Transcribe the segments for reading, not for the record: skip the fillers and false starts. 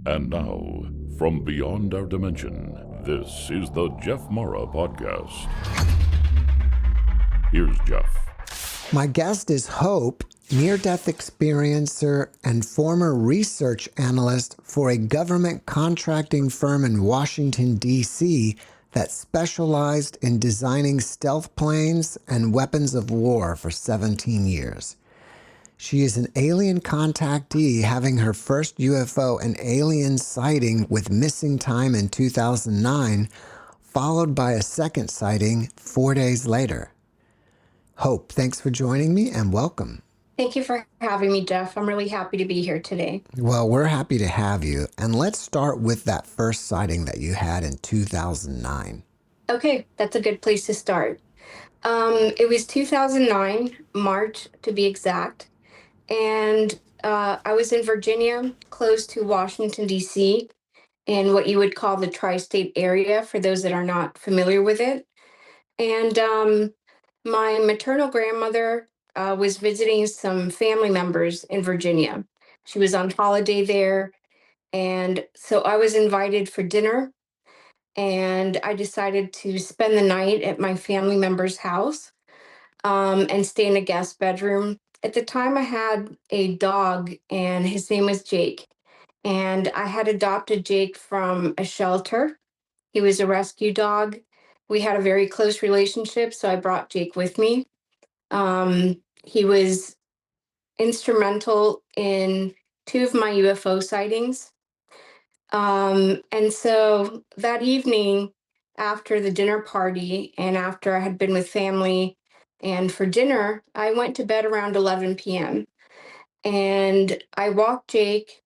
And now, from beyond our dimension, this is the JeffMara podcast. Here's Jeff. My guest is Hope, near-death experiencer and former research analyst for a government contracting firm in Washington, D.C. that specialized in designing stealth planes and weapons of war for 17 years. She is an alien contactee, having her first UFO and alien sighting with missing time in 2009, followed by a second sighting 4 days later. Hope, thanks for joining me and welcome. Thank you for having me, Jeff. I'm really happy to be here today. Well, we're happy to have you. And let's start with that first sighting that you had in 2009. Okay, that's a good place to start. It was 2009, March to be exact. And I was in Virginia, close to Washington, D.C., in what you would call the tri-state area, for those that are not familiar with it. And my maternal grandmother was visiting some family members in Virginia. She was on holiday there. And so I was invited for dinner. And I decided to spend the night at my family member's house and stay in a guest bedroom. At the time, I had a dog, and his name was Jake. And I had adopted Jake from a shelter. He was a rescue dog. We had a very close relationship, so I brought Jake with me. He was instrumental in 2 of my UFO sightings. And so that evening, after the dinner party and after I had been with family and for dinner, I went to bed around 11 p.m. And I walked Jake.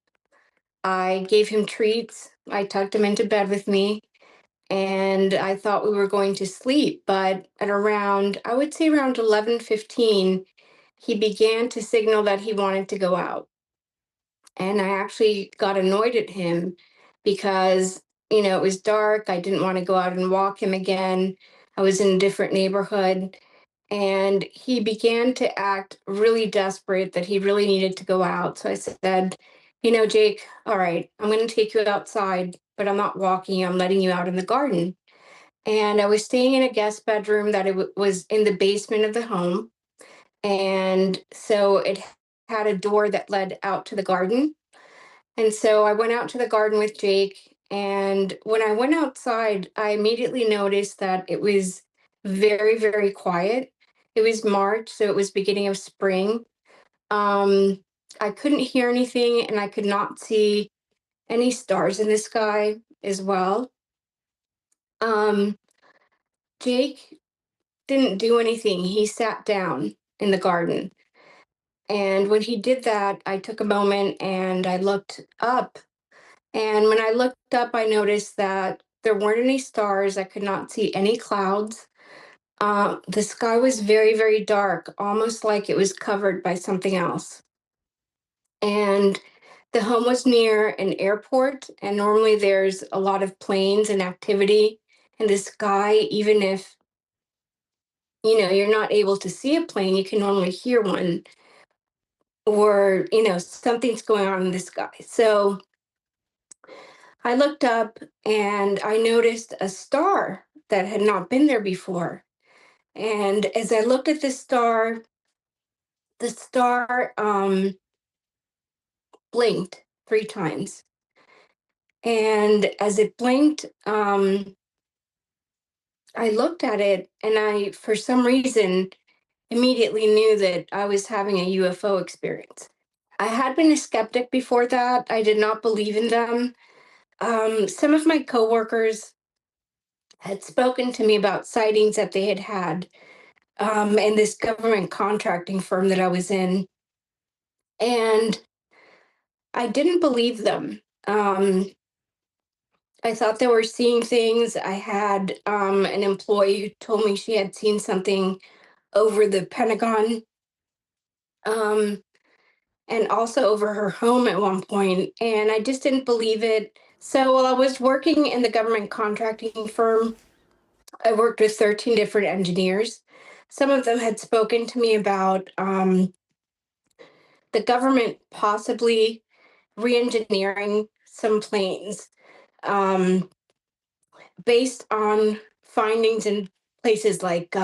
I gave him treats. I tucked him into bed with me. And I thought we were going to sleep. But at around, I would say around 11:15, he began to signal that he wanted to go out. And I actually got annoyed at him because, it was dark. I didn't want to go out and walk him again. I was in a different neighborhood. And he began to act really desperate that he really needed to go out. So I said, Jake, all right, I'm going to take you outside, but I'm not walking you. I'm letting you out in the garden. And I was staying in a guest bedroom that was in the basement of the home. And so it had a door that led out to the garden. And so I went out to the garden with Jake. And when I went outside, I immediately noticed that it was very, very quiet. It was March, so it was beginning of spring. I couldn't hear anything, and I could not see any stars in the sky as well. Jake didn't do anything. He sat down in the garden. And when he did that, I took a moment and I looked up. And when I looked up, I noticed that there weren't any stars. I could not see any clouds. The sky was very, very dark, almost like it was covered by something else. And the home was near an airport, and normally there's a lot of planes and activity in the sky. Even if, you're not able to see a plane, you can normally hear one, or, something's going on in the sky. So I looked up and I noticed a star that had not been there before. And as I looked at the star blinked 3 times. And as it blinked, I looked at it and I, for some reason, immediately knew that I was having a UFO experience. I had been a skeptic before that. I did not believe in them. Some of my coworkers had spoken to me about sightings that they had had in this government contracting firm that I was in. And I didn't believe them. I thought they were seeing things. I had an employee who told me she had seen something over the Pentagon, and also over her home at one point, and I just didn't believe it. So while I was working in the government contracting firm, I worked with 13 different engineers. Some of them had spoken to me about the government possibly re-engineering some planes based on findings in places like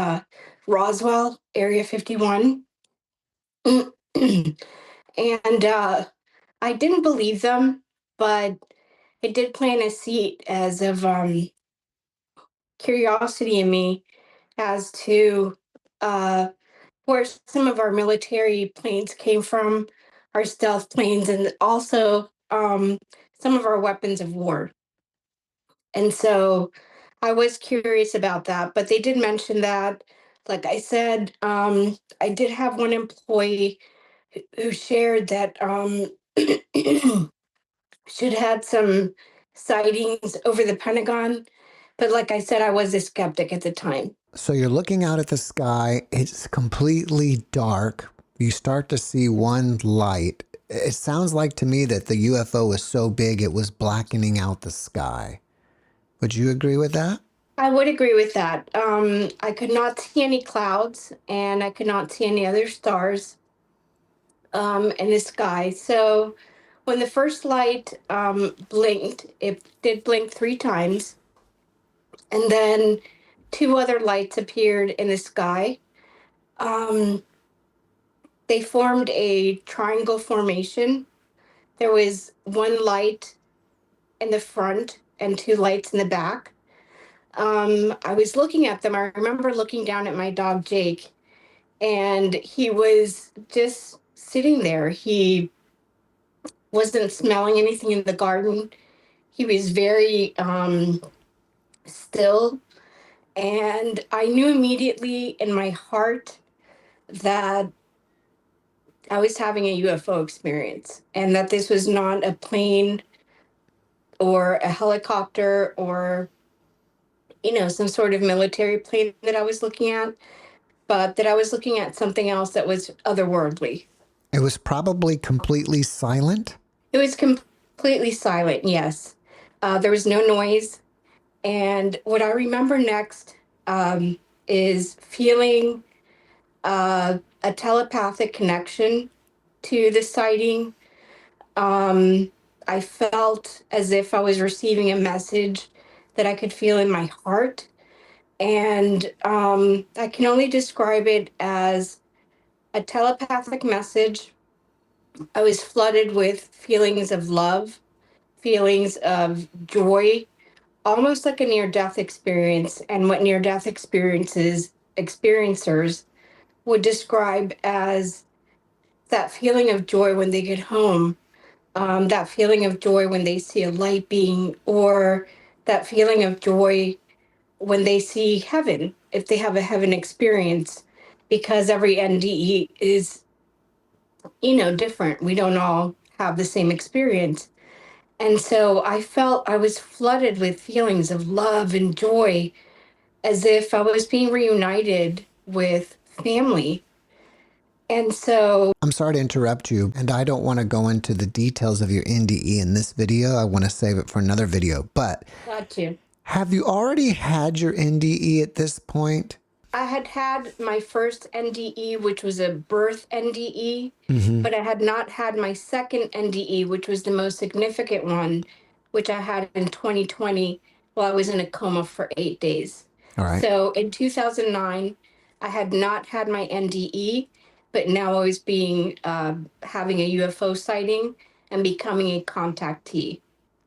Roswell, Area 51. And I didn't believe them, but it did plant a seed as of curiosity in me as to where some of our military planes came from, our stealth planes, and also some of our weapons of war. And so I was curious about that, but they did mention that. Like I said, I did have one employee who shared that should had some sightings over the Pentagon. But like I said, I was a skeptic at the time. So you're looking out at the sky, it's completely dark. You start to see one light. It sounds like to me that the UFO was so big it was blackening out the sky. Would you agree with that? I would agree with that. I could not see any clouds and I could not see any other stars in the sky. So when the first light blinked, it did blink 3 times. And then 2 other lights appeared in the sky. Um, they formed a triangle formation. There was one light in the front and 2 lights in the back. I was looking at them. I remember looking down at my dog, Jake, and he was just sitting there. He wasn't smelling anything in the garden. He was very still. And I knew immediately in my heart that I was having a UFO experience and that this was not a plane or a helicopter or, some sort of military plane that I was looking at, but that I was looking at something else that was otherworldly. It was probably completely silent. It was completely silent, yes. There was no noise. And what I remember next is feeling a telepathic connection to the sighting. I felt as if I was receiving a message that I could feel in my heart. And I can only describe it as a telepathic message. I was flooded with feelings of love, feelings of joy, almost like a near-death experience, and what near-death experiencers would describe as that feeling of joy when they get home, that feeling of joy when they see a light being, or that feeling of joy when they see heaven, if they have a heaven experience, because every NDE is, different. We don't all have the same experience. And so I felt I was flooded with feelings of love and joy as if I was being reunited with family. And so, I'm sorry to interrupt you, and I don't want to go into the details of your NDE in this video. I want to save it for another video. But got you. have you already had your NDE at this point? I had my first NDE, which was a birth NDE, Mm-hmm. but I had not had my second NDE, which was the most significant one, which I had in 2020 while I was in a coma for 8 days. All right. So in 2009, I had not had my NDE, but now I was having a UFO sighting and becoming a contactee.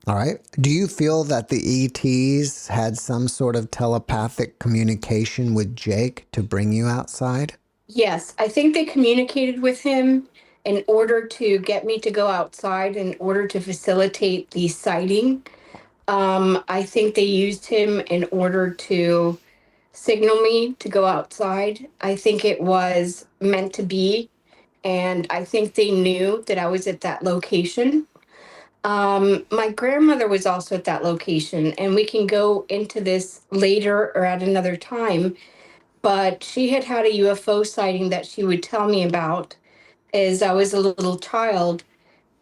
All right. Do you feel that the ETs had some sort of telepathic communication with Jake to bring you outside? Yes, I think they communicated with him in order to get me to go outside, in order to facilitate the sighting. I think they used him in order to signal me to go outside. I think it was meant to be, and I think they knew that I was at that location. My grandmother was also at that location, and we can go into this later or at another time, but she had had a UFO sighting that she would tell me about as I was a little child,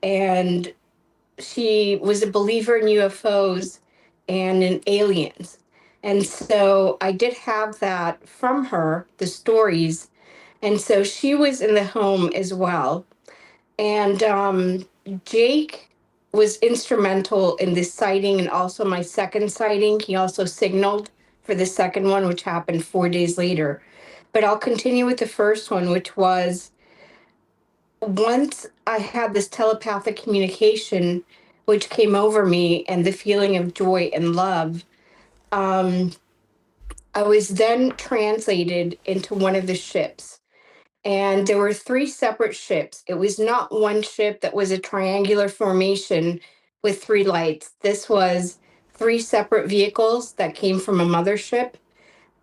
and she was a believer in UFOs and in aliens. And so I did have that from her, the stories. And so she was in the home as well. And Jake was instrumental in this sighting and also my second sighting. He also signaled for the second one, which happened 4 days later. But I'll continue with the first one, which was once I had this telepathic communication, which came over me, and the feeling of joy and love. I was then translated into one of the ships. And there were three separate ships. It was not one ship that was a triangular formation with three lights. This was three separate vehicles that came from a mothership.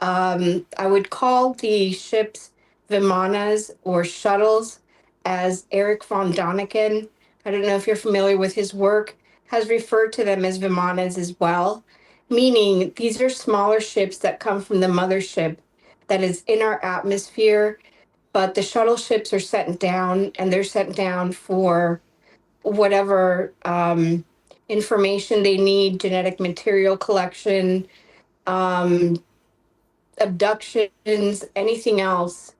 I would call the ships Vimanas or shuttles, as Eric von Daniken, I don't know if you're familiar with his work, has referred to them as Vimanas as well, meaning these are smaller ships that come from the mothership that is in our atmosphere, but the shuttle ships are sent down, and they're sent down for whatever information they need, genetic material collection, abductions, anything else.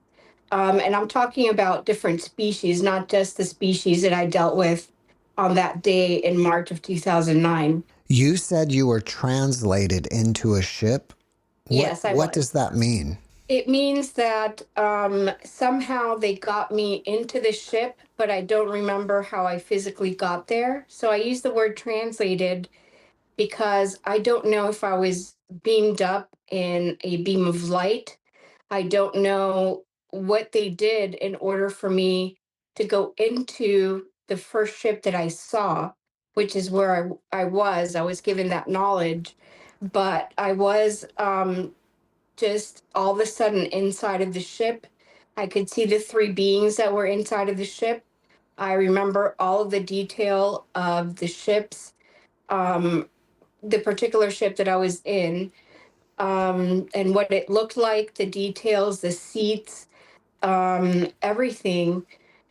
And I'm talking about different species, not just the species that I dealt with on that day in March of 2009. You said you were translated into a ship. Yes, I What was. does that mean? It means that somehow they got me into the ship, but I don't remember how I physically got there. So I use the word translated because I don't know if I was beamed up in a beam of light. I don't know what they did in order for me to go into the first ship that I saw, which is where I was. I was given that knowledge, but I was just all of a sudden inside of the ship. I could see the three beings that were inside of the ship. I remember all of the detail of the ships, the particular ship that I was in, and what it looked like, the details, the seats, everything.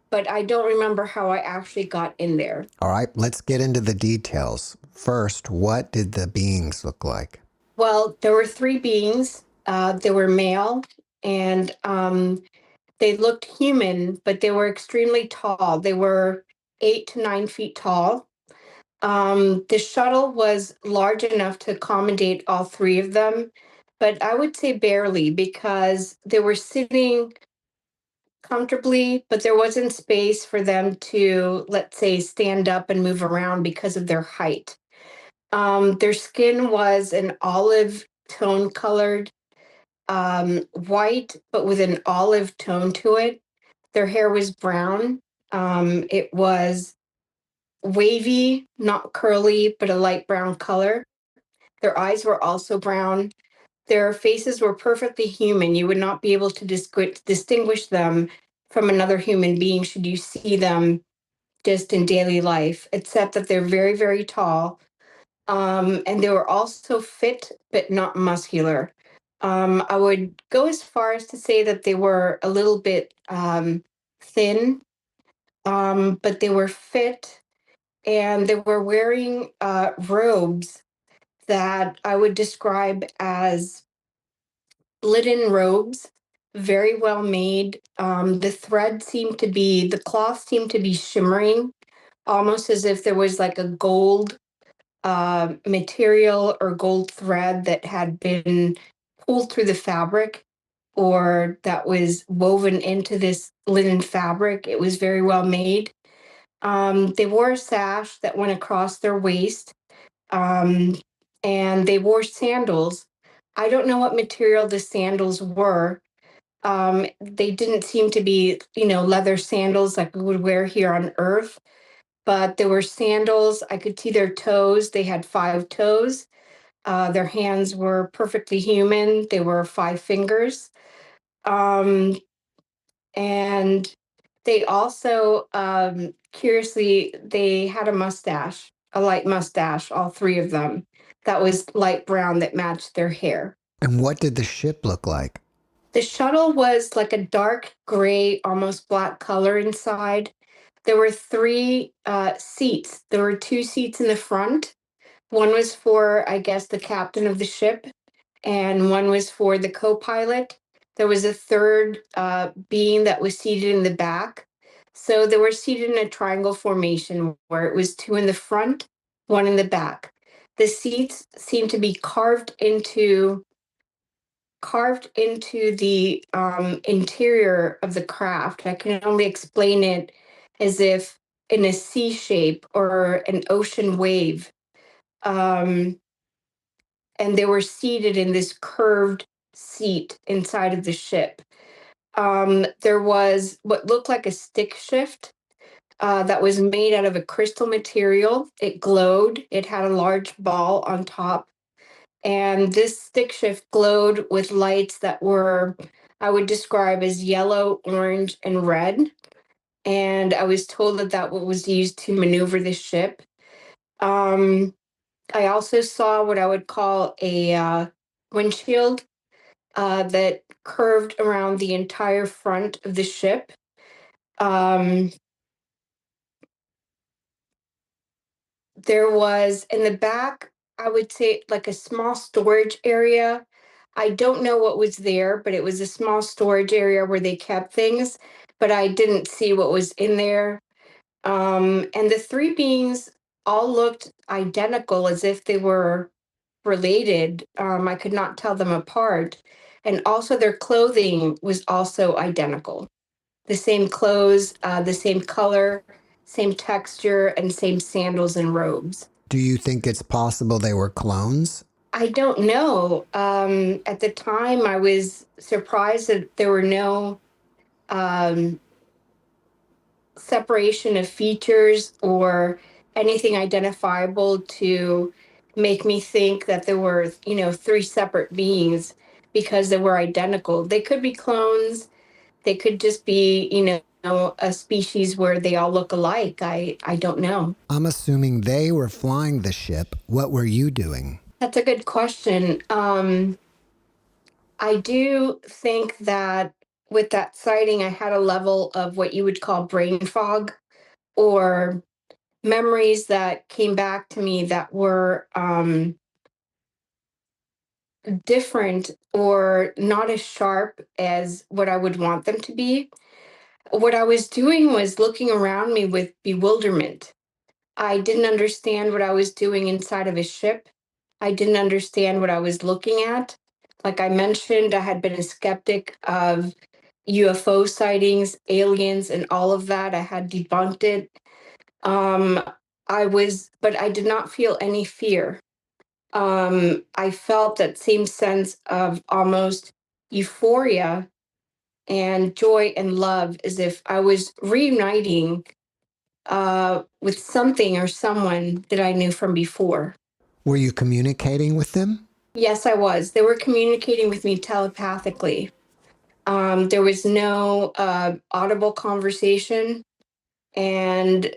But I don't remember how I actually got in there. All right, let's get into the details. First, what did the beings look like? Well, there were three beings. They were male, and they looked human, but they were extremely tall. They were 8 to 9 feet tall. The shuttle was large enough to accommodate all three of them, but I would say barely, because they were sitting comfortably, but there wasn't space for them to, let's say, stand up and move around because of their height. Their skin was an olive tone colored, white, but with an olive tone to it. Their hair was brown. It was wavy, not curly, but a light brown color. Their eyes were also brown. Their faces were perfectly human. You would not be able to distinguish them from another human being should you see them just in daily life, except that they're very, very tall. And they were also fit, but not muscular. I would go as far as to say that they were a little bit thin, but they were fit, and they were wearing robes that I would describe as linen robes, very well made. The cloth seemed to be shimmering, almost as if there was like a gold material or gold thread that had been pulled through the fabric, or that was woven into this linen fabric. It was very well made. They wore a sash that went across their waist, um, and they wore sandals. I don't know what material the sandals were. They didn't seem to be, leather sandals like we would wear here on Earth, but there were sandals. I could see their toes. They had 5 toes. Their hands were perfectly human. They were 5 fingers. Um, and they also, curiously, they had a mustache, a light mustache, all three of them, that was light brown that matched their hair. And what did the ship look like? The shuttle was like a dark gray, almost black color inside. There were three seats. There were 2 seats in the front. One was for, I guess, the captain of the ship, and one was for the co pilot. There was a third being that was seated in the back. So they were seated in a triangle formation where it was two in the front, one in the back. The seats seemed to be carved into the interior of the craft. I can only explain it as if in a C shape or an ocean wave. And they were seated in this curved seat inside of the ship. There was what looked like a stick shift that was made out of a crystal material. It glowed. It had a large ball on top. And this stick shift glowed with lights that were, I would describe as yellow, orange, and red. And I was told that that was used to maneuver the ship. I also saw what I would call a windshield that curved around the entire front of the ship. There was in the back, I would say, like a small storage area. I don't know what was there, but it was a small storage area where they kept things, but I didn't see what was in there. And the three beings all looked identical as if they were related. I could not tell them apart. And also, their clothing was also identical, the same clothes, the same color, same texture, and same sandals and robes. Do you think it's possible they were clones? I don't know. At the time, I was surprised that there were no um, separation of features or anything identifiable to make me think that there were, three separate beings because they were identical. They could be clones. They could just be, a species where they all look alike. I don't know. I'm assuming they were flying the ship. What were you doing? That's a good question. I do think that with that sighting, I had a level of what you would call brain fog or memories that came back to me that were different or not as sharp as what I would want them to be. What I was doing was looking around me with bewilderment. I didn't understand what I was doing inside of a ship. I didn't understand what I was looking at. Like I mentioned, I had been a skeptic of UFO sightings, aliens, and all of that. I had debunked it. Um, but I did not feel any fear. I felt that same sense of almost euphoria and joy and love as if I was reuniting with something or someone that I knew from before. Were you communicating with them? Yes, I was. They were communicating with me telepathically. There was no audible conversation, and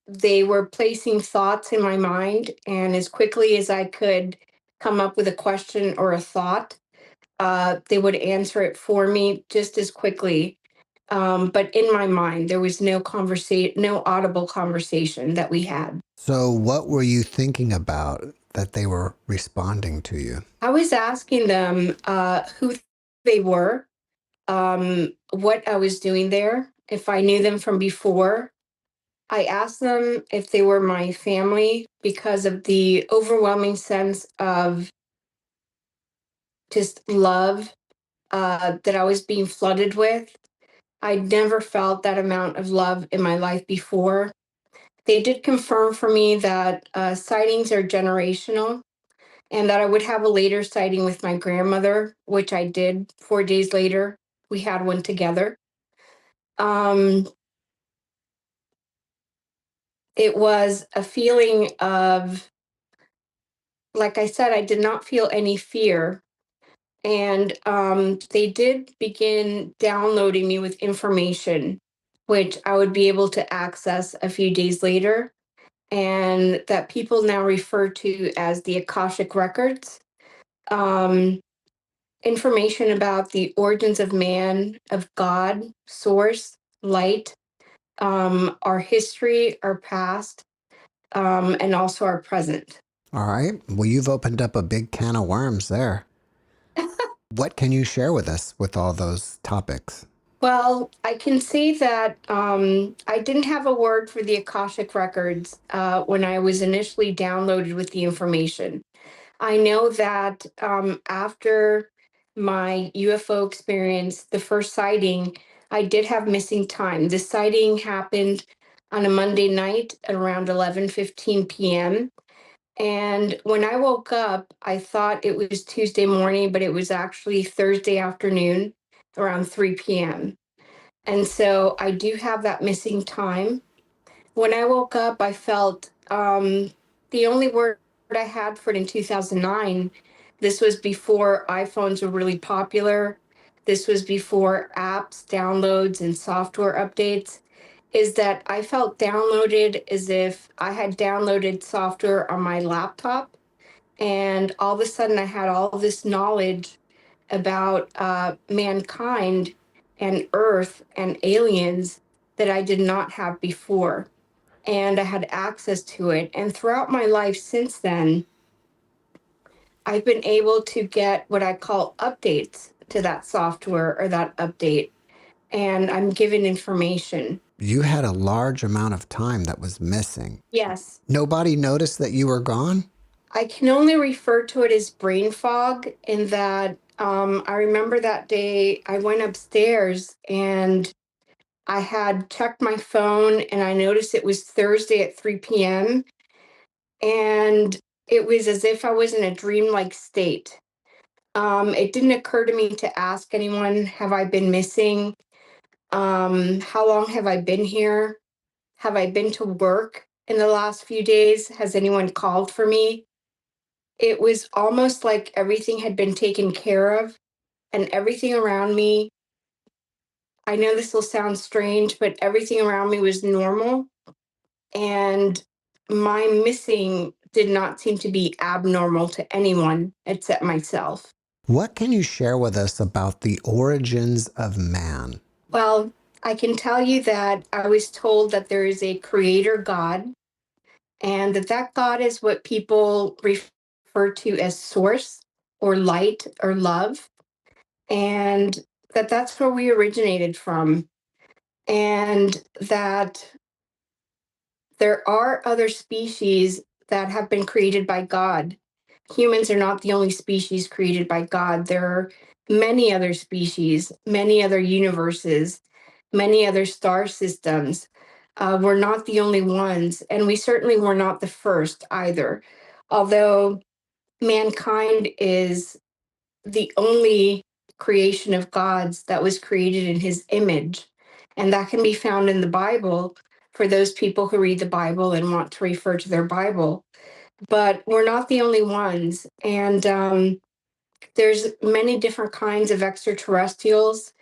they were placing thoughts in my mind. And as quickly as I could come up with a question or a thought, they would answer it for me just as quickly. But in my mind, there was no audible conversation that we had. So, what were you thinking about that they were responding to you? I was asking them who they were, what I was doing there, if I knew them from before. I asked them if they were my family because of the overwhelming sense of just love that I was being flooded with. I'd never felt that amount of love in my life before. They did confirm for me that sightings are generational and that I would have a later sighting with my grandmother, which I did 4 days later. We had one together. It was a feeling of, like I said, I did not feel any fear. And they did begin downloading me with information, which I would be able to access a few days later, and that people now refer to as the Akashic Records. Um, Information about the origins of man, of God, source, light, our history, our past, and also our present. All right. Well, you've opened up a big can of worms there. What can you share with us with all those topics? Well, I can say that I didn't have a word for the Akashic Records when I was initially downloaded with the information. I know that after my UFO experience, the first sighting, I did have missing time. The sighting happened on a Monday night at around 11:15 p.m. And when I woke up, I thought it was Tuesday morning, but it was actually Thursday afternoon around 3 p.m. And so I do have that missing time. When I woke up, I felt the only word I had for it in 2009, this was before iPhones were really popular. This was before apps, downloads, and software updates, is that I felt downloaded as if I had downloaded software on my laptop. And all of a sudden, I had all this knowledge about mankind and Earth and aliens that I did not have before. And I had access to it. And throughout my life since then, I've been able to get what I call updates to that software or that update. And I'm given information. You had a large amount of time that was missing. Yes. Nobody noticed that you were gone? I can only refer to it as brain fog in that I remember that day I went upstairs and I had checked my phone and I noticed it was Thursday at 3 p.m. And it was as if I was in a dreamlike state. It didn't occur to me to ask anyone, have I been missing? How long have I been here? Have I been to work in the last few days? Has anyone called for me? It was almost like everything had been taken care of and everything around me. I know this will sound strange, but everything around me was normal. And my missing did not seem to be abnormal to anyone except myself. What can you share with us about the origins of man? Well, I can tell you that I was told that there is a creator God, and that God is what people refer to as source or light or love, and that's where we originated from, and that there are other species that have been created by God. Humans are not the only species created by God. There are many other species, many other universes, many other star systems. We're not the only ones, and we certainly were not the first either. Although mankind is the only creation of God's that was created in his image. And that can be found in the Bible for those people who read the Bible and want to refer to their Bible. But we're not the only ones. And there's many different kinds of extraterrestrials.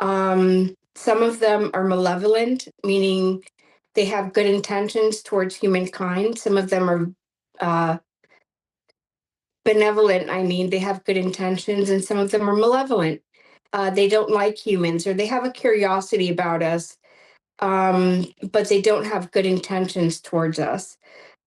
Some of them are malevolent, meaning they have good intentions towards humankind. Some of them are benevolent, I mean, they have good intentions, and some of them are malevolent. They don't like humans, or they have a curiosity about us, but they don't have good intentions towards us.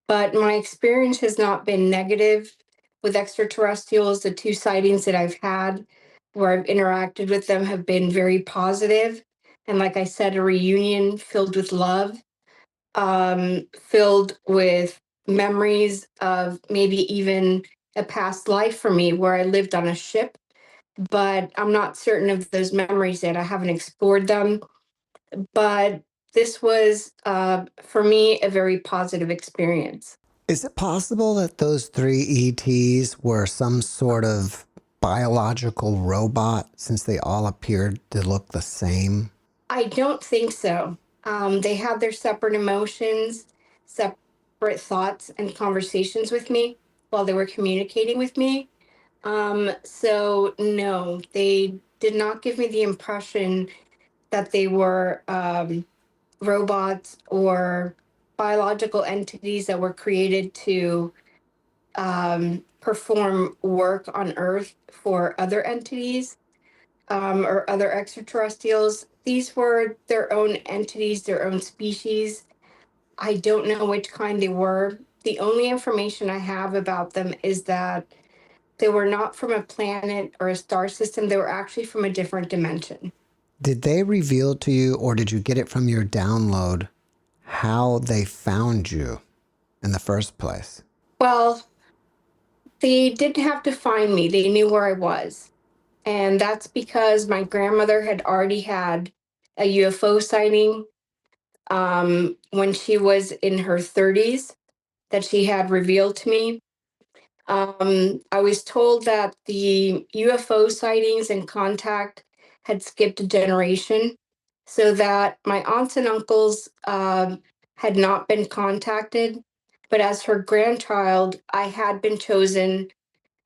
But my experience has not been negative with extraterrestrials. The two sightings that I've had where I've interacted with them have been very positive. And like I said, a reunion filled with love, filled with memories of maybe even a past life for me where I lived on a ship, but I'm not certain of those memories yet. I haven't explored them. But this was, for me, a very positive experience. Is it possible that those three ETs were some sort of biological robot since they all appeared to look the same? I don't think so. They have their separate emotions, separate thoughts, and conversations with me while they were communicating with me. So no, they did not give me the impression that they were robots or biological entities that were created to perform work on Earth for other entities or other extraterrestrials. These were their own entities, their own species. I don't know which kind they were. The only information I have about them is that they were not from a planet or a star system. They were actually from a different dimension. Did they reveal to you, or did you get it from your download, how they found you in the first place? Well, they didn't have to find me. They knew where I was. And that's because my grandmother had already had a UFO sighting when she was in her 30s that she had revealed to me. I was told that the UFO sightings and contact had skipped a generation, so that my aunts and uncles had not been contacted. But as her grandchild, I had been chosen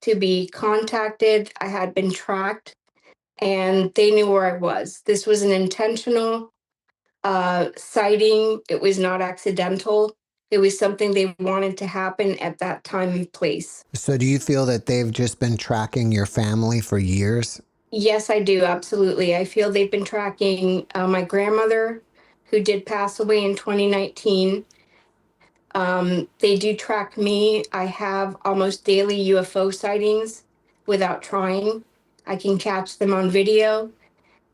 to be contacted, I had been tracked, and they knew where I was. This was an intentional sighting, it was not accidental. It was something they wanted to happen at that time and place. So do you feel that they've just been tracking your family for years? Yes, I do. Absolutely. I feel they've been tracking my grandmother, who did pass away in 2019. They do track me. I have almost daily UFO sightings without trying. I can catch them on video.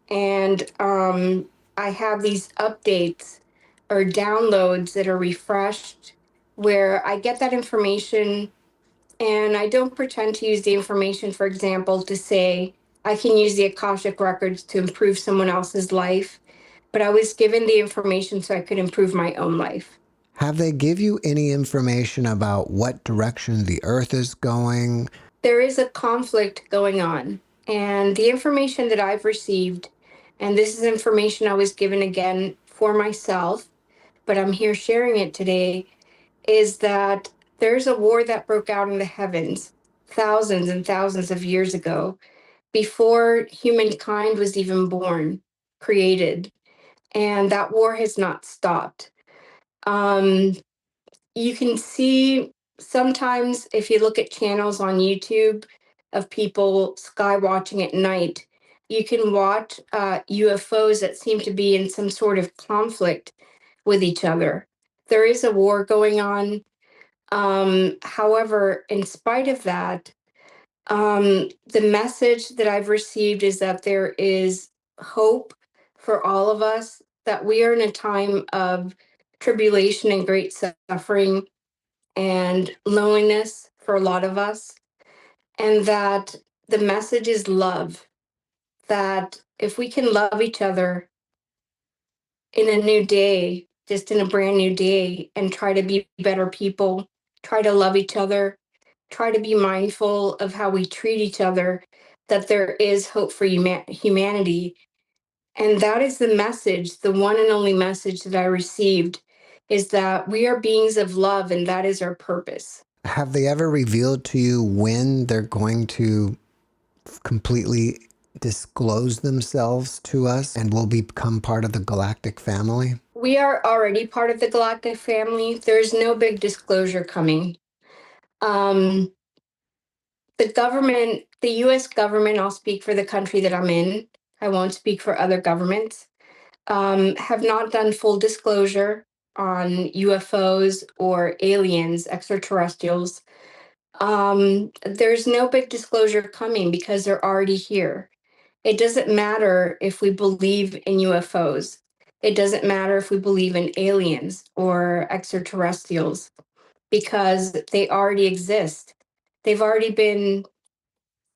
And I have these updates or downloads that are refreshed where I get that information and I don't pretend to use the information, for example, to say I can use the Akashic records to improve someone else's life, but I was given the information so I could improve my own life. Have they give you any information about what direction the earth is going? There is a conflict going on, and the information that I've received, and this is information I was given again for myself, but I'm here sharing it today, is that there's a war that broke out in the heavens thousands and thousands of years ago, before humankind was even born, created, and that war has not stopped. Um, you can see sometimes if you look at channels on YouTube of people sky watching at night, you can watch UFOs that seem to be in some sort of conflict with each other. There is a war going on. However, in spite of that, the message that I've received is that there is hope for all of us, that we are in a time of tribulation and great suffering and loneliness for a lot of us, and that the message is love. That if we can love each other in a new day, just in a brand new day, and try to be better people, try to love each other, try to be mindful of how we treat each other, that there is hope for humanity. And that is the message, the one and only message that I received, is that we are beings of love and that is our purpose. Have they ever revealed to you when they're going to completely disclose themselves to us and will become part of the galactic family? We are already part of the galactic family. There's no big disclosure coming. Um, the government, the US government, I'll speak for the country that I'm in, I won't speak for other governments, have not done full disclosure on UFOs or aliens, extraterrestrials. There's no big disclosure coming because they're already here. It doesn't matter if we believe in UFOs. It doesn't matter if we believe in aliens or extraterrestrials because they already exist. They've already been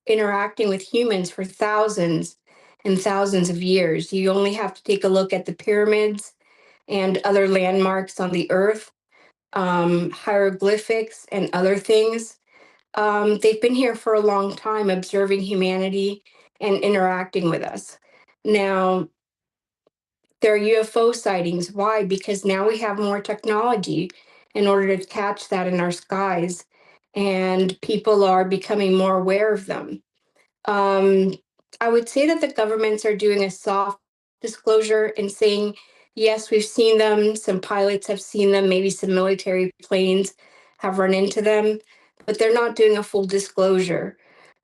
interacting with humans for thousands and thousands of years. You only have to take a look at the pyramids and other landmarks on the earth, hieroglyphics and other things. They've been here for a long time, observing humanity and interacting with us. Now, there are UFO sightings. Why? Because now we have more technology in order to catch that in our skies, and people are becoming more aware of them. Um, I would say that the governments are doing a soft disclosure and saying, yes, we've seen them. Some pilots have seen them. Maybe some military planes have run into them, but they're not doing a full disclosure.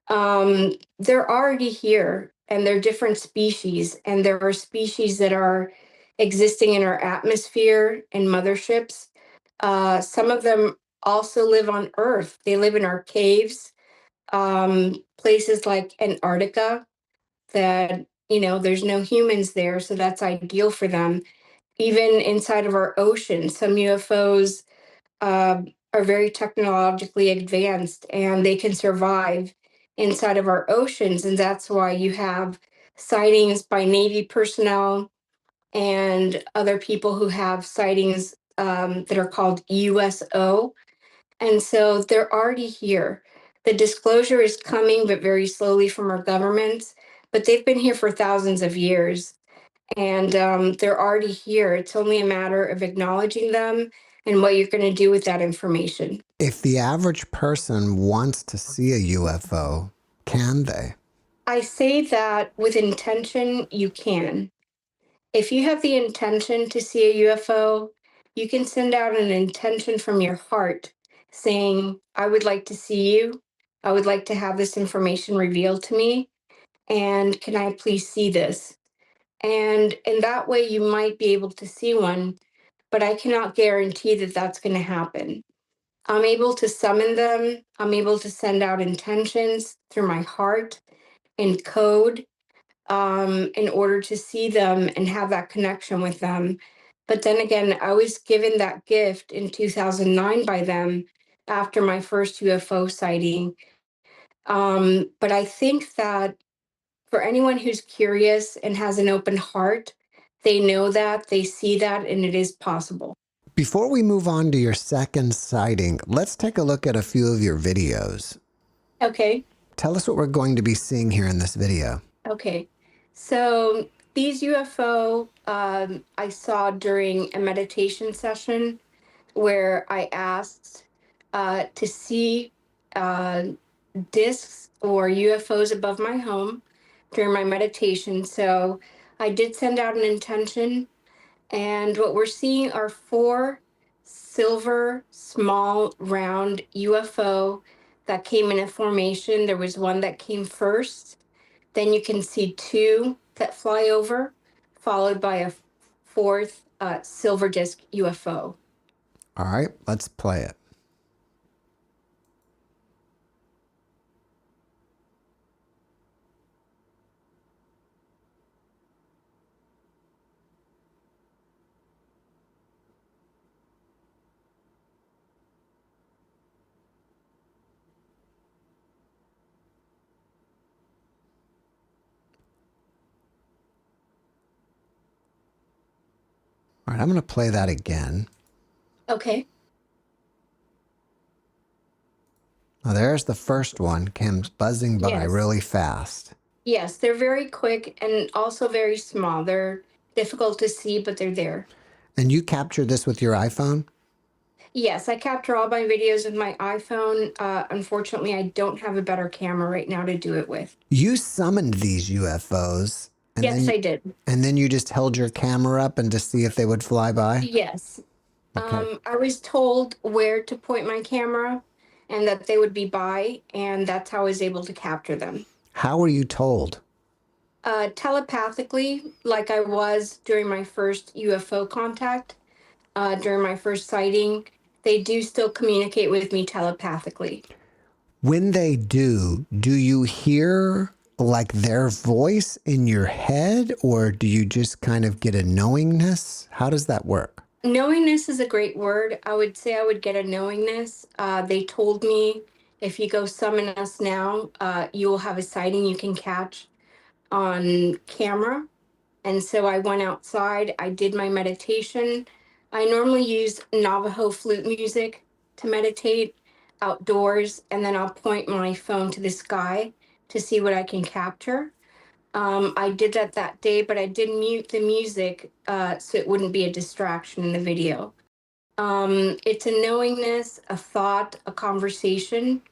They're already here and they're different species. And there are species that are existing in our atmosphere and motherships. Some of them also live on Earth. They live in our caves, places like Antarctica that there's no humans there, so that's ideal for them. Even inside of our ocean, some UFOs are very technologically advanced and they can survive inside of our oceans. And that's why you have sightings by Navy personnel and other people who have sightings that are called USO. And so they're already here. The disclosure is coming, but very slowly from our governments. But they've been here for thousands of years and they're already here. It's only a matter of acknowledging them and what you're going to do with that information. If the average person wants to see a UFO, can they? I say that with intention, you can. If you have the intention to see a UFO, you can send out an intention from your heart saying, I would like to see you. I would like to have this information revealed to me. And can I please see this? And in that way, you might be able to see one, but I cannot guarantee that that's going to happen. I'm able to summon them. I'm able to send out intentions through my heart in code in order to see them and have that connection with them. But then again, I was given that gift in 2009 by them after my first UFO sighting. But I think that for anyone who's curious and has an open heart, they know that, they see that, and it is possible. Before we move on to your second sighting, let's take a look at a few of your videos. Okay. Tell us what we're going to be seeing here in this video. Okay. So these UFO I saw during a meditation session where I asked to see discs or UFOs above my home during my meditation. So I did send out an intention, and what we're seeing are 4 silver, small, round UFO that came in a formation. There was one that came first. Then you can see 2 that fly over, followed by a 4th silver disc UFO. All right, let's play it. All right, I'm going to play that again. Okay. Now, there's the first one, comes buzzing by Yes. really fast. Yes, they're very quick and also very small. They're difficult to see, but they're there. And you captured this with your iPhone? Yes, I capture all my videos with my iPhone. Unfortunately, I don't have a better camera right now to do it with. You summoned these UFOs. And Yes, then, I did. And then you just held your camera up and to see if they would fly by? Yes. Okay. I was told where to point my camera and that they would be by, and that's how I was able to capture them. How were you told? Telepathically, like I was during my first UFO contact, during my first sighting. They do still communicate with me telepathically. When they do you hear like their voice in your head, or do you just kind of get a knowingness? How does that work? Knowingness is a great word. I would say I would get a knowingness. They told me if you go summon us now, you will have a sighting you can catch on camera. And so I went outside, I did my meditation. I normally use Navajo flute music to meditate outdoors, and then I'll point my phone to the sky to see what I can capture. I did that day, but I did mute the music so it wouldn't be a distraction in the video. It's a knowingness, a thought, a conversation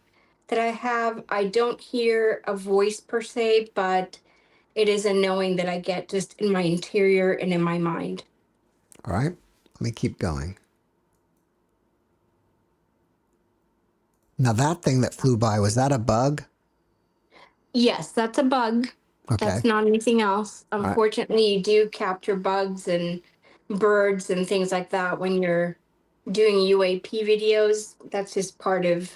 that I have. I don't hear a voice per se, but it is a knowing that I get just in my interior and in my mind. All right, let me keep going. Now that thing that flew by, was that a bug? Yes, that's a bug. Okay. That's not anything else. Unfortunately, you do capture bugs and birds and things like that when you're doing UAP videos. That's just part of,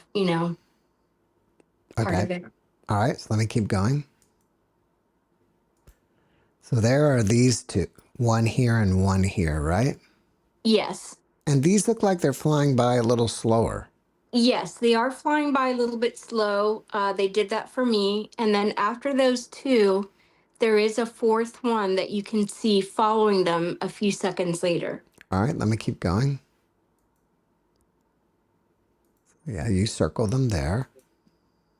part of it. All right, so let me keep going. So there are these two, one here and one here, right? Yes. And these look like they're flying by a little slower. Yes, they are flying by a little bit slow. They did that for me. And then after those two, there is a fourth one that you can see following them a few seconds later. All right, let me keep going. Yeah, you circle them there.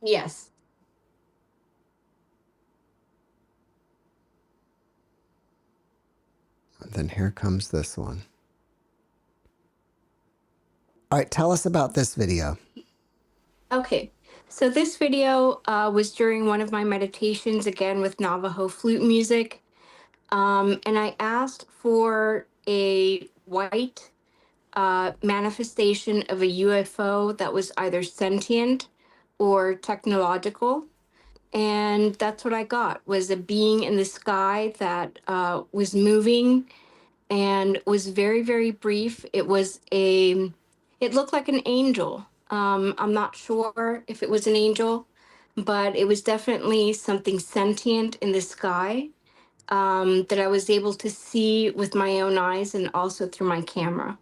Yes. And then here comes this one. All right, tell us about this video. Okay. So this video was during one of my meditations, again with Navajo flute music. And I asked for a white manifestation of a UFO that was either sentient or technological. And that's what I got, was a being in the sky that was moving and was very, very brief. It looked like an angel. I'm not sure if it was an angel, but it was definitely something sentient in the sky that I was able to see with my own eyes and also through my camera.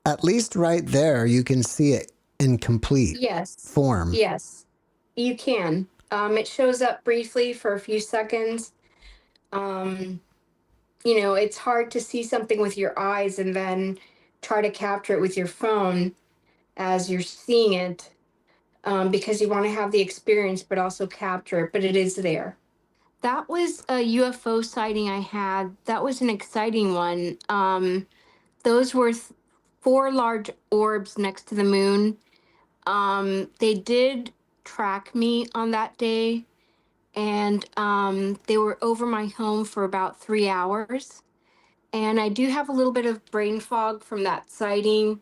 At least right there, you can see it in complete Yes. form. Yes, you can. It shows up briefly for a few seconds. It's hard to see something with your eyes and then try to capture it with your phone as you're seeing it, because you want to have the experience but also capture it, but it is there. That was a UFO sighting I had. That was an exciting one. Those were four large orbs next to the moon. They did track me on that day, and they were over my home for about 3 hours. And I do have a little bit of brain fog from that sighting,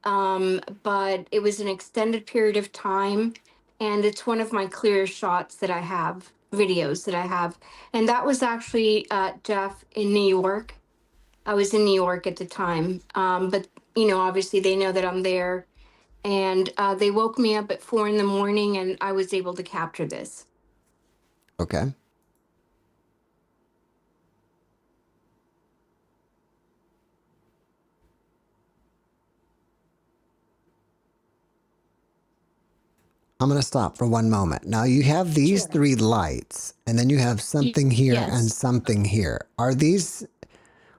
but it was an extended period of time, and it's one of my clear shots that I have, videos that I have. And that was actually, Jeff, in New York. I was in New York at the time, but obviously they know that I'm there, and they woke me up at 4 in the morning, and I was able to capture this. Okay. I'm going to stop for one moment. Now you have these Sure. three lights, and then you have something here Yes. and something here.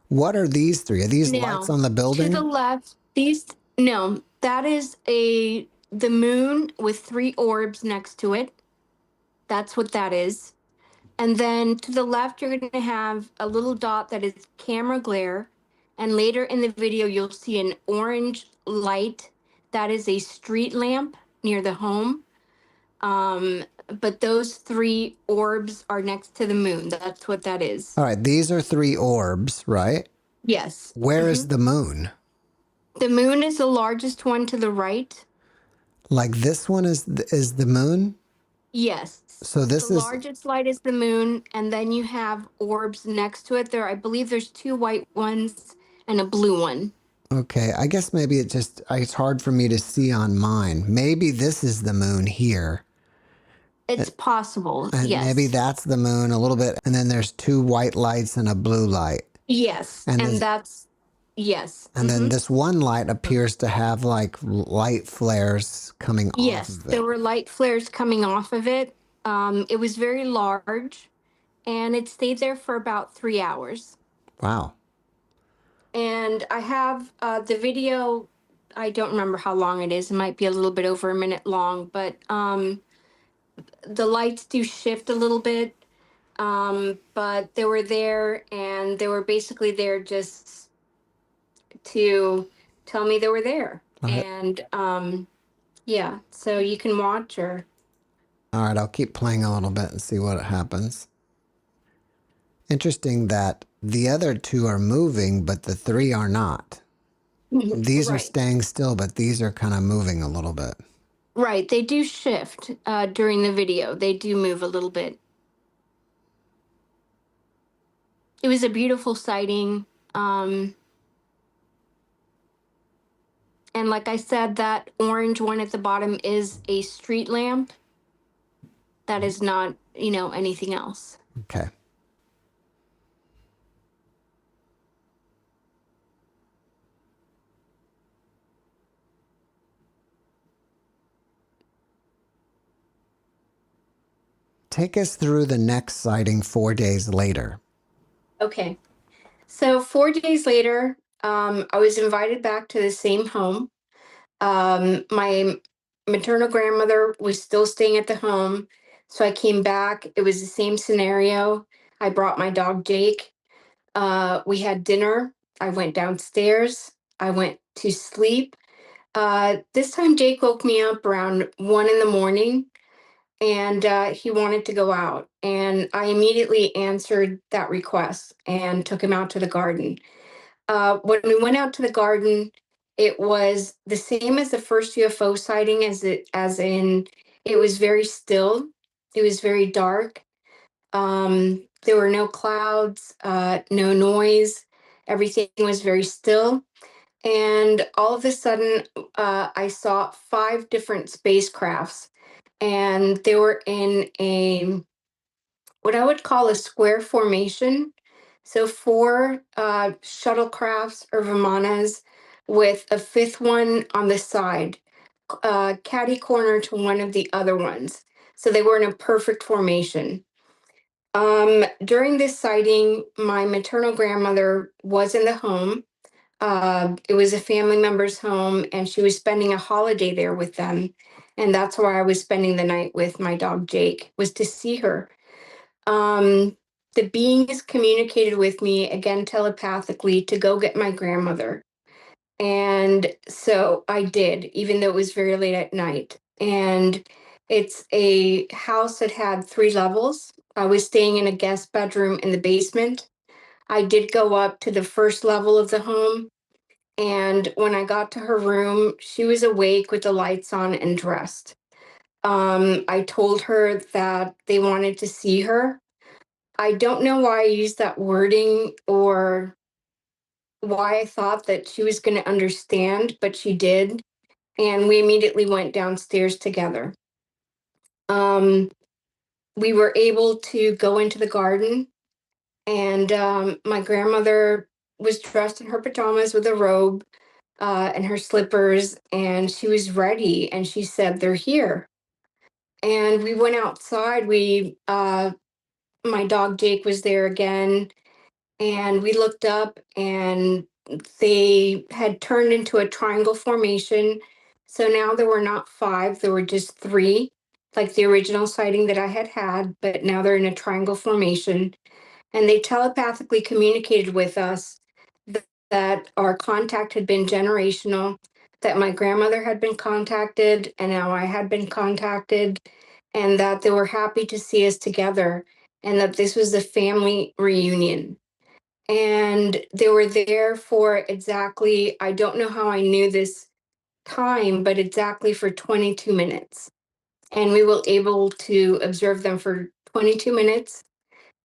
What are these three? Are these lights on the building? To the left, no, that is the moon with three orbs next to it. That's what that is. And then to the left, you're going to have a little dot that is camera glare. And later in the video, you'll see an orange light. That is a street lamp near the home. But those three orbs are next to the moon. That's what that is. All right, these are three orbs, right? Yes. Where is the moon? The moon is the largest one to the right. Like this one is the moon? Yes. So this The is largest light is the moon, and then you have orbs next to it. I believe there's two white ones and a blue one. okay. I guess maybe it's hard for me to see on mine. Maybe this is the moon here. It's possible. And Yes. maybe that's the moon a little bit. And then there's two white lights and a blue light. Yes. And And then- that's, yes. And then this one light appears to have like light flares coming Yes, off of it. there were light flares coming off of it. It was very large, and it stayed there for about 3 hours. Wow. And I have the video. I don't remember how long it is. It might be a little bit over a minute long, but the lights do shift a little bit. But they were there, and they were basically there just to tell me they were there. right. And yeah, so you can watch or. All right, I'll keep playing a little bit and see what happens. Interesting that the other two are moving, but the three are not. These are Right. staying still, but these are kind of moving a little bit. Right. They do shift during the video. They do move a little bit. It was a beautiful sighting. And like I said, that orange one at the bottom is a street lamp. That is not, anything else. Okay. Take us through the next sighting 4 days later. Okay. So 4 days later, I was invited back to the same home. My maternal grandmother was still staying at the home. So I came back. It was the same scenario. I brought my dog, Jake. We had dinner. I went downstairs. I went to sleep. This time, Jake woke me up around 1 in the morning, and he wanted to go out. And I immediately answered that request and took him out to the garden. When we went out to the garden, it was the same as the first UFO sighting, as in it was very still. It was very dark. There were no clouds, no noise. Everything was very still. And all of a sudden, I saw 5 different spacecrafts, and they were in what I would call a square formation. So 4 shuttlecrafts or Vimanas with a 5th one on the side, catty corner to one of the other ones. So they were in a perfect formation. During this sighting, my maternal grandmother was in the home. It was a family member's home, and she was spending a holiday there with them. And that's why I was spending the night with my dog, Jake, was to see her. Um, the beings communicated with me again telepathically to go get my grandmother. And so I did, even though it was very late at night. And it's a house that had 3 levels. I was staying in a guest bedroom in the basement. I did go up to the first level of the home. And when I got to her room, she was awake with the lights on and dressed. I told her that they wanted to see her. I don't know why I used that wording or why I thought that she was going to understand, but she did. And we immediately went downstairs together. Um, we were able to go into the garden, and my grandmother was dressed in her pajamas with a robe and her slippers, and she was ready. And she said, "They're here." And we went outside. My dog Jake was there again, and we looked up, and they had turned into a triangle formation. So now there were not 5, there were just 3, like the original sighting that I had, but now they're in a triangle formation. And they telepathically communicated with us that our contact had been generational, that my grandmother had been contacted, and now I had been contacted, and that they were happy to see us together, and that this was a family reunion. And they were there for exactly, I don't know how I knew this time, but exactly for 22 minutes. And we were able to observe them for 22 minutes.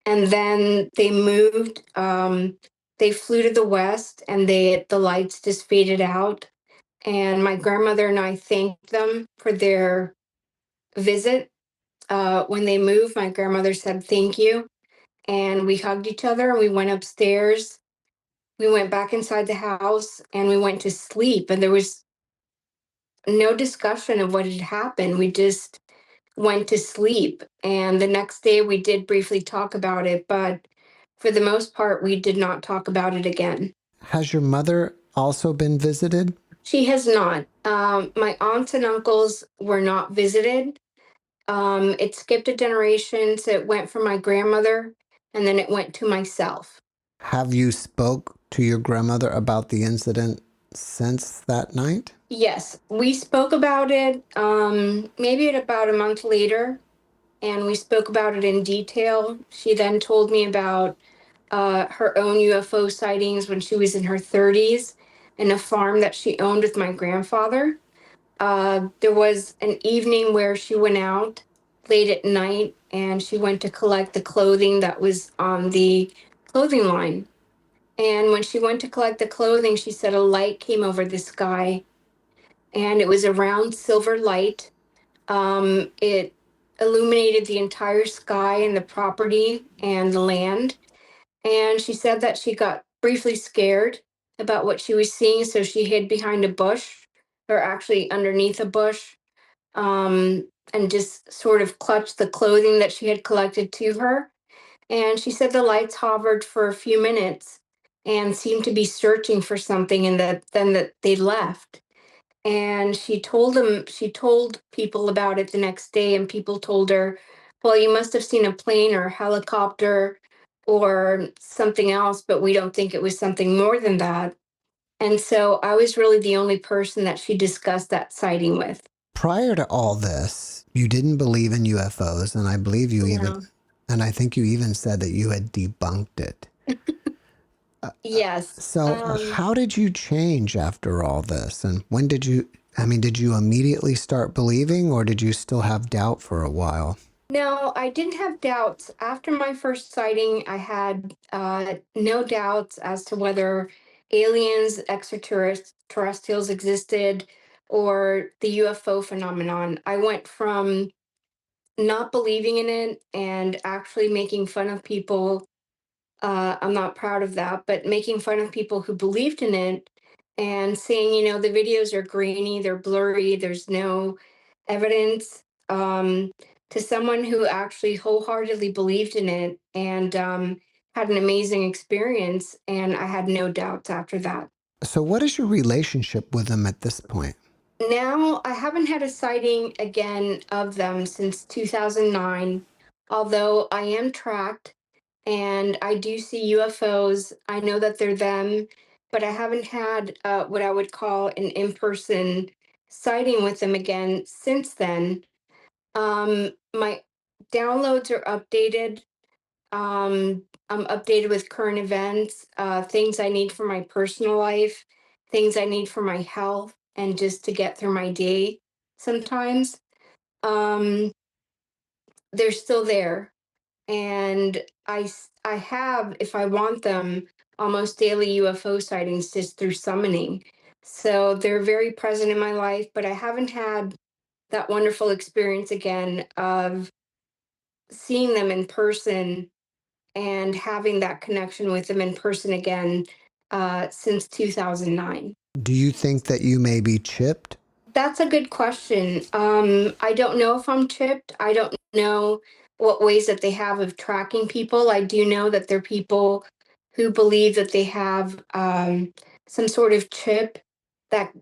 And then they moved. They flew to the west, and the lights just faded out. And my grandmother and I thanked them for their visit. When they moved, my grandmother said thank you. And we hugged each other, and we went upstairs. We went back inside the house, and we went to sleep, and there was no discussion of what had happened. We just went to sleep. And the next day we did briefly talk about it, but for the most part, we did not talk about it again. Has your mother also been visited? She has not. My aunts and uncles were not visited. It skipped a generation, so it went from my grandmother, and then it went to myself. Have you spoke to your grandmother about the incident since that night? Yes, we spoke about it maybe at about a month later, and we spoke about it in detail. She then told me about her own UFO sightings when she was in her 30s, in a farm that she owned with my grandfather. There was an evening where she went out late at night and she went to collect the clothing that was on the clothing line. And when she went to collect the clothing, she said a light came over the sky, and it was a round silver light. It illuminated the entire sky and the property and the land. And she said that she got briefly scared about what she was seeing, so she hid behind a bush, or actually underneath a bush, and just sort of clutched the clothing that she had collected to her. And she said the lights hovered for a few minutes and seemed to be searching for something, and then that they left. And she told people about it the next day, and people told her, well, you must have seen a plane or a helicopter or something else, but we don't think it was something more than that. And so I was really the only person that she discussed that sighting with. Prior to all this, you didn't believe in UFOs, and I believe you even, No. and I think you even said that you had debunked it. Yes. So, how did you change after all this? And when did you, did you immediately start believing, or did you still have doubt for a while? No, I didn't have doubts. After my first sighting, I had no doubts as to whether aliens, extraterrestrials existed, or the UFO phenomenon. I went from not believing in it and actually making fun of people. I'm not proud of that, but making fun of people who believed in it and saying, the videos are grainy, they're blurry, there's no evidence, to someone who actually wholeheartedly believed in it and had an amazing experience. And I had no doubts after that. So, what is your relationship with them at this point? Now, I haven't had a sighting again of them since 2009, although I am tracked and I do see UFOs. I know that they're them, but I haven't had what I would call an in-person sighting with them again since then. My downloads are updated. I'm updated with current events, things I need for my personal life, things I need for my health, and just to get through my day sometimes. Um, they're still there. And I have, if I want them, almost daily UFO sightings just through summoning. So they're very present in my life, but I haven't had that wonderful experience again of seeing them in person and having that connection with them in person again since 2009. Do you think that you may be chipped? That's a good question. I don't know if I'm chipped. I don't know what ways that they have of tracking people. I do know that there are people who believe that they have some sort of chip that,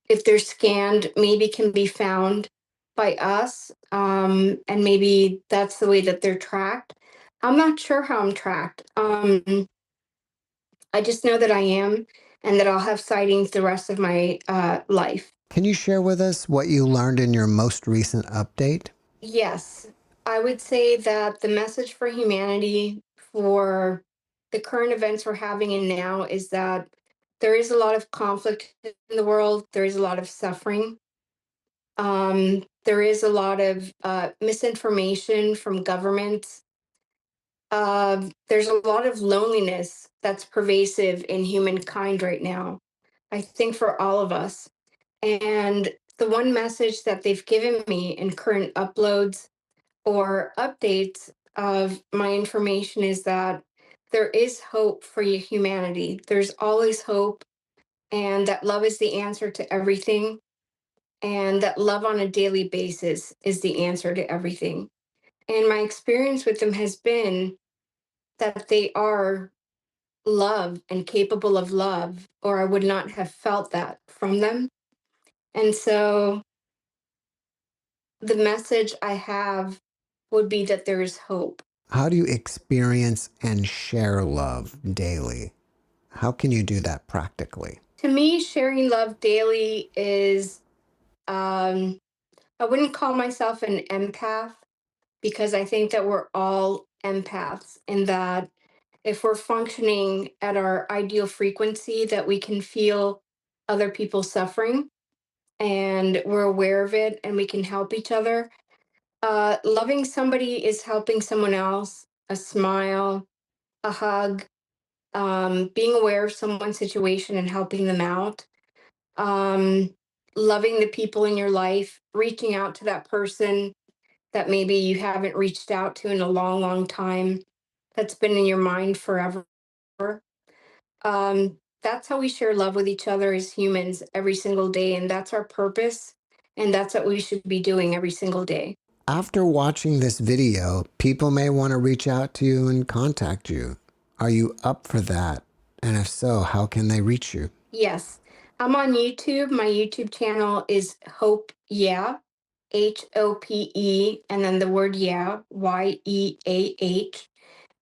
if they're scanned, maybe can be found by us. And maybe that's the way that they're tracked. I'm not sure how I'm tracked. I just know that I am, and that I'll have sightings the rest of my life. Can you share with us what you learned in your most recent update? Yes, I would say that the message for humanity, for the current events we're having in now, is that there is a lot of conflict in the world. There is a lot of suffering. There is a lot of misinformation from governments. There's a lot of loneliness that's pervasive in humankind right now, I think, for all of us. And the one message that they've given me in current uploads or updates of my information is that there is hope for humanity. There's always hope, and that love is the answer to everything, and that love on a daily basis is the answer to everything. And my experience with them has been that they are love and capable of love, or I would not have felt that from them. And so the message I have would be that there is hope. How do you experience and share love daily? How can you do that practically? To me, sharing love daily is, I wouldn't call myself an empath, because I think that we're all empaths, in that if we're functioning at our ideal frequency, that we can feel other people suffering and we're aware of it and we can help each other. Loving somebody is helping someone else, a smile, a hug, being aware of someone's situation and helping them out, um, loving the people in your life, reaching out to that person that maybe you haven't reached out to in a long, long time, that's been in your mind forever. That's how we share love with each other as humans every single day. And that's our purpose. And that's what we should be doing every single day. After watching this video, people may want to reach out to you and contact you. Are you up for that? And if so, how can they reach you? Yes. I'm on YouTube. My YouTube channel is Hope Yeah, HOPE, and then the word yeah, YEAH.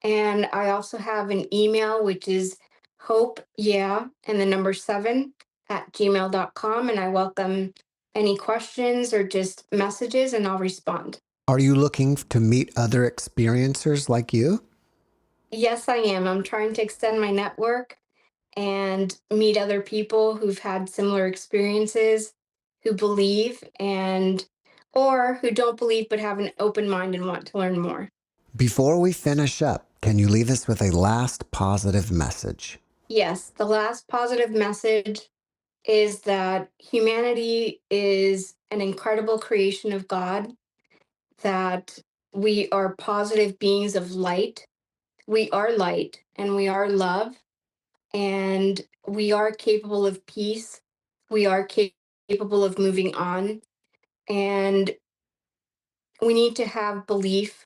And I also have an email, which is hope, yeah, and the number 7 at gmail.com. And I welcome any questions or just messages, and I'll respond. Are you looking to meet other experiencers like you? Yes, I am. I'm trying to extend my network and meet other people who've had similar experiences, who believe and or who don't believe but have an open mind and want to learn more. Before we finish up, can you leave us with a last positive message? Yes, the last positive message is that humanity is an incredible creation of God, that we are positive beings of light. We are light and we are love, and we are capable of peace. We are capable of moving on, and we need to have belief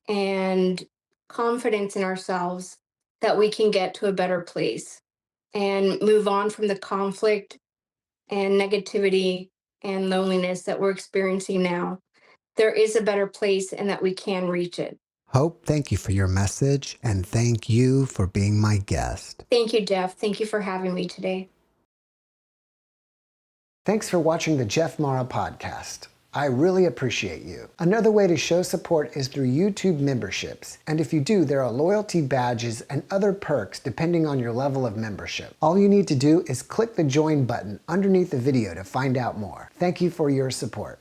and confidence in ourselves that we can get to a better place and move on from the conflict and negativity and loneliness that we're experiencing now. There is a better place and that we can reach it. Hope, thank you for your message, and thank you for being my guest. Thank you, Jeff. Thank you for having me today. Thanks for watching the JeffMara podcast. I really appreciate you. Another way to show support is through YouTube memberships. And if you do, there are loyalty badges and other perks depending on your level of membership. All you need to do is click the join button underneath the video to find out more. Thank you for your support.